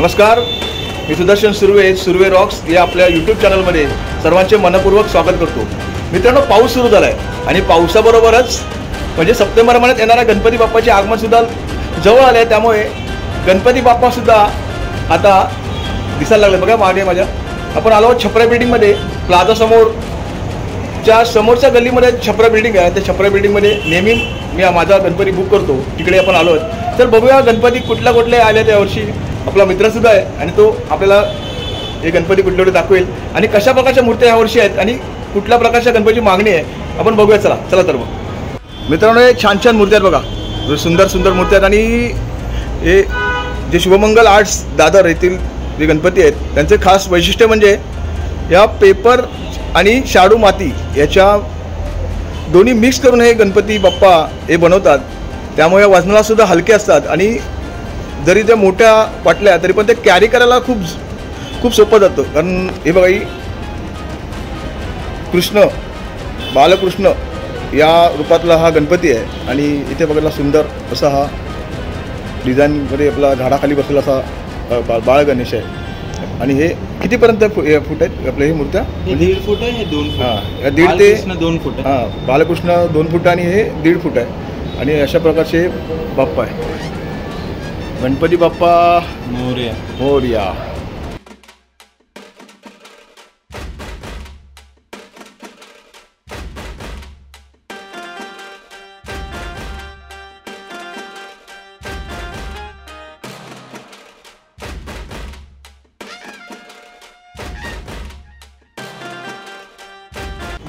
नमस्कार, मी सुदर्शन सुर्वे रॉक्स या आपल्या यूट्यूब चॅनलमध्ये सर्वांचे मनपूर्वक स्वागत करतो. मित्रांनो, पाऊस सुरू झाला आहे आणि पावसाबरोबरच म्हणजे सप्टेंबर महिन्यात येणाऱ्या गणपती बाप्पाचे आगमनसुद्धा जवळ आले आहे. त्यामुळे गणपती बाप्पासुद्धा आता दिसायला लागले. बघा मागे माझ्या आपण आलो छपरा बिल्डिंगमध्ये, प्लाझा समोरच्या गल्लीमध्ये छपरा बिल्डिंग आहे. त्या छपरा बिल्डिंगमध्ये नेहमी मी माझा गणपती बुक करतो, तिकडे आपण आलो आहोत. तर बघूया गणपती कुठले आले त्यावर्षी. आपला मित्रसुद्धा आहे आणि तो आपल्याला हे गणपती कुठले दाखवेल आणि कशा प्रकारच्या मूर्त्या यावर्षी आहेत आणि कुठल्या प्रकारच्या गणपतीची मागणी आहे आपण बघूया. चला तर मग मित्रांनो, हे छान मूर्त्या आहेत बघा, सुंदर मूर्त्या आहेत. आणि हे जे शुभमंगल आर्ट्स दादर येथील जे गणपती आहेत त्यांचे खास वैशिष्ट्य म्हणजे या पेपर आणि शाडू माती याच्या दोन्ही मिक्स करून हे गणपती बाप्पा हे बनवतात. त्यामुळे वजनाला सुद्धा हलके असतात आणि जरी त्या मोठ्या वाटल्या तरी पण ते कॅरी करायला खूप सोपं जातं. कारण हे बघा, ही बालकृष्ण या रूपातला हा गणपती आहे आणि इथे बघायला सुंदर असा हा डिझाईनमध्ये आपला झाडाखाली बसलेला असा बाळ गणेश आहे. आणि हे कितीपर्यंत फूट आहेत आपल्या ही मूर्त्या? 1.5 फूट आहे, 2 फूट. हां, 1.5 ते 2 फूट. हां, बालकृष्ण 2 फूट आणि हे 1.5 फूट आहे. आणि अशा प्रकारचे बाप्पा आहे. गणपती बाप्पा मोरया.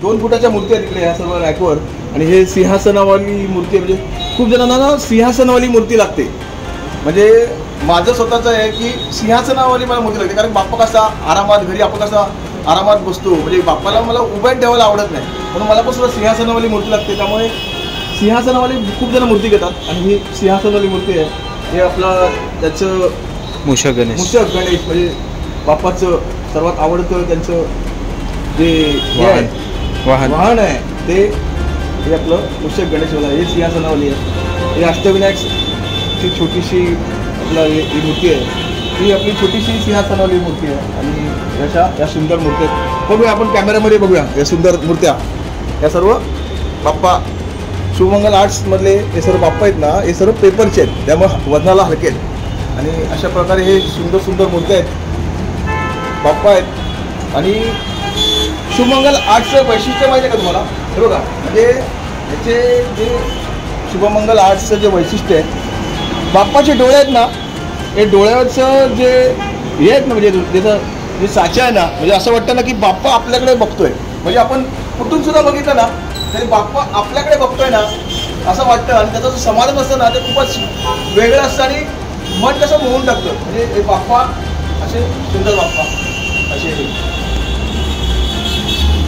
दोन फुटाच्या मूर्ती आहेत तिकडे ह्या सर्व रॅकवर. आणि हे सिंहासनावाली मूर्ती म्हणजे खूप जणांना ना सिंहासनावाली मूर्ती लागते. म्हणजे माझं स्वतःचं आहे की सिंहासनावाली मला मूर्ती लागते, कारण बाप्पा कसा आरामात घरी आपण कसा आरामात बसतो, म्हणजे बाप्पाला मला उभ्यात ठेवायला आवडत नाही, म्हणून मला पण सुद्धा सिंहासनावाली मूर्ती लागते. त्यामुळे सिंहासनावाली खूप जण मूर्ती घेतात. आणि ही सिंहासनावाली मूर्ती आहे. हे आपलं त्याचं मूषक गणेश म्हणजे बाप्पाचं सर्वात आवडतं त्यांचं जे वाहन आहे ते हे आपलं मूषक गणेश वाला. हे सिंहासनावाली आहे. हे अष्टविनायकची छोटीशी आपला ही मूर्ती आहे, ही आपली छोटीशी सिंहासनावाली मूर्ती आहे. आणि या सुंदर मूर्त्या बघूया आपण कॅमेऱ्यामध्ये बघूया. या सुंदर मूर्त्या या सर्व बाप्पा शुभमंगल आर्ट्समधले हे सर्व बाप्पा आहेत ना, हे सर्व पेपरचे आहेत, त्यामुळे वजनाला हलके आहेत. आणि अशा प्रकारे हे सुंदर मूर्त्या आहेत, बाप्पा आहेत. आणि शुभमंगल आर्ट्सचं वैशिष्ट्य माहिती आहे का तुम्हाला? हे बघा, म्हणजे याचे जे शुभमंगल आर्ट्सचं जे वैशिष्ट्य आहे, बाप्पाचे डोळे आहेत ना, हे डोळ्याचं जे हे आहेत ना, म्हणजे त्याचं जे साचा आहे ना, म्हणजे असं वाटतं ना की बाप्पा आपल्याकडे बघतोय. म्हणजे आपण कुठून सुद्धा बघितलं ना तरी बाप्पा आपल्याकडे बघतोय ना असं वाटतं. आणि त्याचं जो समाधान असतं ना ते खूपच वेगळं असतं आणि मन कसं मोहून टाकतं. म्हणजे हे बाप्पा असे सुंदर बाप्पा असे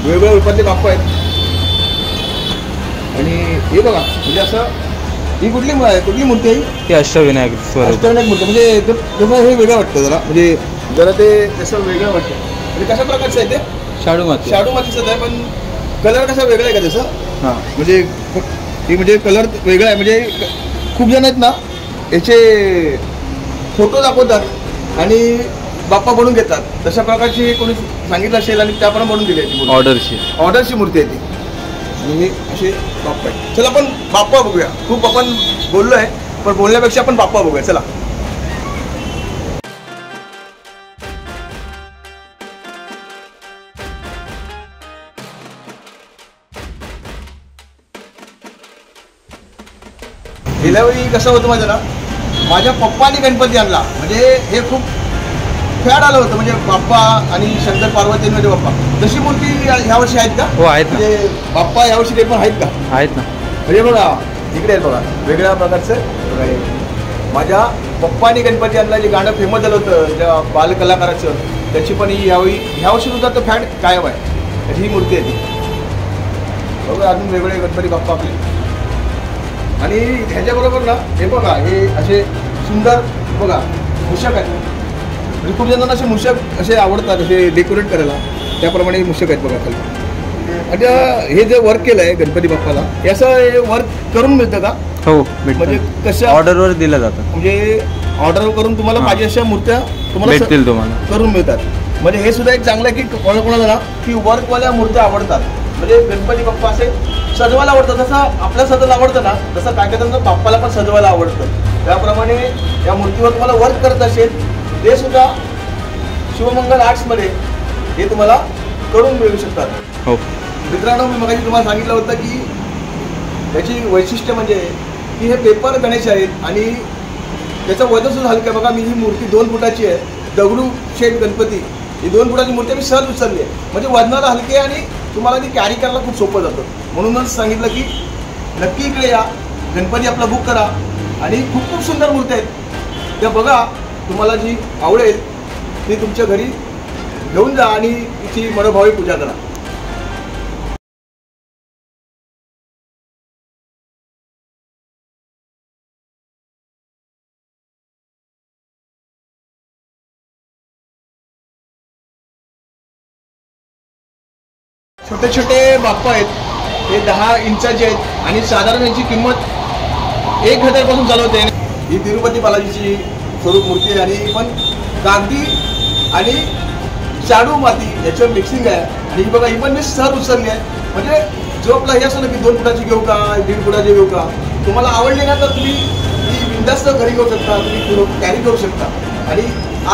वेगवेगळ्या रूपातले बाप्पा आहेत. आणि हे बघा, म्हणजे असं ही कुठली मूर्ती आहे? ही अष्टविनायक मूर्ती. म्हणजे जसं हे वेगळं वाटतं जरा, म्हणजे जरा ते तसं वेगळं वाटतं. म्हणजे कशा प्रकारचं आहे ते? शाडू मातीचं आहे, पण कलर कसा वेगळा आहे का त्याचा? हां, म्हणजे कलर वेगळा आहे. म्हणजे खूप जण आहेत ना याचे फोटो दाखवतात आणि बाप्पा बनवून घेतात. तशा प्रकारची कोणी सांगितलं असेल आणि त्याप्रमाणे बनवून दिली आहे. ऑर्डरची मूर्ती आहे ती. आणि हे असे बाप्पा आहे. चला आपण बाप्पा बघूया. खूप आपण बोललो आहे, पण बोलण्यापेक्षा आपण बाप्पा बघूया. चला. गेल्या वेळी कसं होतं माझं ना, माझ्या पप्पानी गणपती आणला. म्हणजे हे खूप फॅड आलं होतं, म्हणजे बाप्पा आणि शंकर पार्वती म्हणजे बाप्पा. तशी मूर्ती ह्यावर्षी आहेत का? हो, आहेत. म्हणजे बाप्पा यावर्षी ते पण आहेत का? आहेत ना. म्हणजे बघा इकडे आहेत बघा, वेगळ्या प्रकारचं. माझ्या पप्पानी गणपती आणला, जे गाणं फेमस झालं होतं त्या बालकलाकाराचं, त्याची पण ह्यावर्षी सुद्धा तो फॅड कायम आहे. ही मूर्ती आहे ती. बघा अजून वेगळे गणपती बाप्पा आपले. आणि ह्याच्याबरोबर ना हे बघा, हे असे सुंदर बघा मूषक आहेत. म्हणजे खूप जणांना असे मूषक असे आवडतात, असे डेकोरेट करायला, त्याप्रमाणे मूषक आहेत बघा खाली. आता हे जे वर्क केलं आहे गणपती बाप्पाला, हे असं वर्क करून मिळतं का? हो, म्हणजे कसं ऑर्डरवर दिलं जातं. म्हणजे ऑर्डर करून तुम्हाला हां. पाहिजे अशा मूर्त्या तुम्हाला भेटतील तुम्हाला. करून मिळतात. म्हणजे हे सुद्धा एक चांगलं आहे की कोणाकोणाला ना की वर्कवाल्या मूर्त्या आवडतात. म्हणजे गणपती बाप्पा असे सजवायला आवडतं, जसं आपल्या सजवायला आवडतं ना तसं काय काय जणांना बाप्पाला पण सजवायला आवडतं. त्याप्रमाणे या मूर्तीवर तुम्हाला वर्क करत असेल ते सुद्धा शिवमंगल आर्ट्समध्ये हे तुम्हाला करून मिळू शकतात. हो. मित्रांनो, मी मगाशी तुम्हाला सांगितलं होतं की त्याची वैशिष्ट्य म्हणजे की हे पेपर गणेश आहेत आणि त्याचं वजन सुद्धा हलकं आहे. बघा, मी ही मूर्ती 2 फुटाची आहे, दगडू शेठ गणपती. ही 2 फुटाची मूर्ती मी सहज उचलली आहे. म्हणजे वजनाला हलकी आहे आणि तुम्हाला ती कॅरी करायला खूप सोपं जातं. म्हणूनच सांगितलं की नक्की इकडे या, गणपती आपला बुक करा आणि खूप खूप सुंदर मूर्ती आहेत त्या बघा. तुम्हाला जी आवडेल ती तुमच्या घरी घेऊन जा आणि तिची मनोभावी पूजा करा. छोटे छोटे बाप्पा आहेत, हे 10 इंचाचे आहेत आणि साधारण यांची किंमत 1000 पासून चालू होते. ही तिरुपती बालाजीची स्वरूप मूर्ती आहे आणि पण कागदी आणि शाडू माती याचं मिक्सिंग आहे. आणि ही बघा, ही पण मी सहज उचलली आहे. म्हणजे जो आपला हे असं ना की 2 फुटाची घेऊ का 1.5 फुटाची घेऊ का, तुम्हाला आवडली ना तर तुम्ही ही बिंदास्त घरी घेऊ शकता, तुम्ही कॅरी करू शकता आणि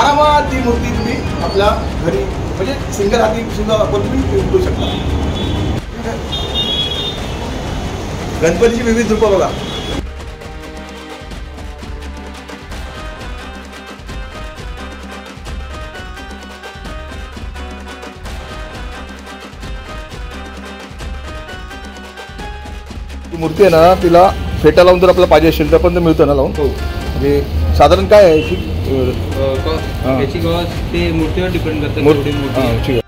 आरामात ती मूर्ती तुम्ही आपल्या घरी म्हणजे सिंगल हाती सुद्धा आपण तुम्ही करू शकता. गणपतीची विविध रूपं बघा. मूर्ती आहे ना, तिला फेटा लावून जर आपल्याला पाहिजे असेल तर पण ते मिळतं ना लावून. हो. म्हणजे साधारण काय आहे की त्याची कॉस्ट ते मूर्तीवर डिपेंड करतं. मूर्ती मूर्ती ठीक आहे.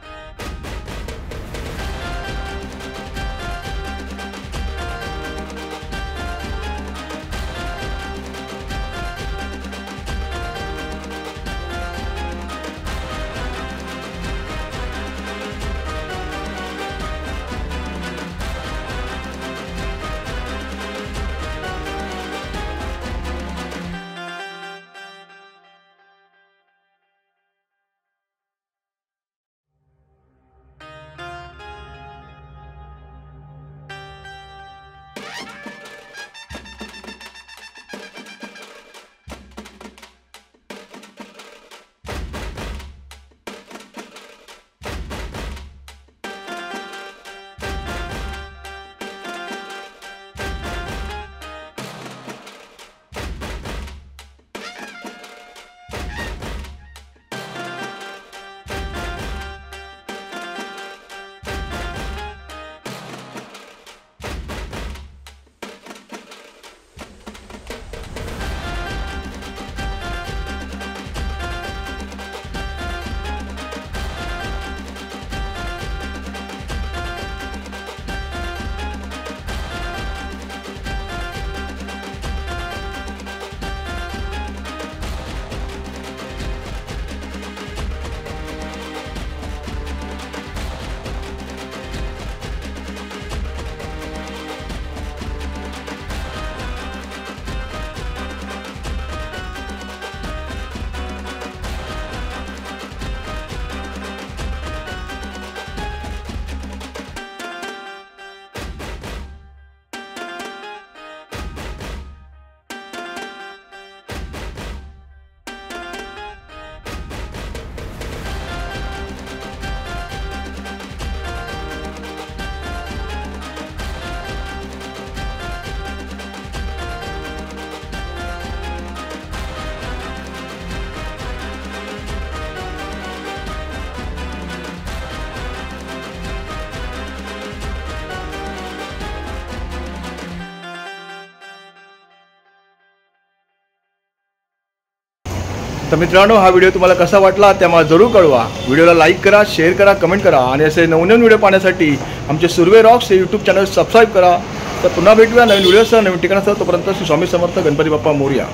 तर मित्रांनो, हा व्हिडिओ तुम्हाला कसा वाटला ते मला जरूर कळवा. व्हिडिओला लाईक करा, शेअर करा, कमेंट करा आणि असे नवनवीन व्हिडिओ पाहण्यासाठी आमचे सुर्वे रॉक्स हे यूट्यूब चॅनल सबस्क्राईब करा. तर पुन्हा भेटूया नवीन व्हिडिओसह, नवीन ठिकाणासह. तोपर्यंत श्री स्वामी समर्थ, गणपती बाप्पा मोरया.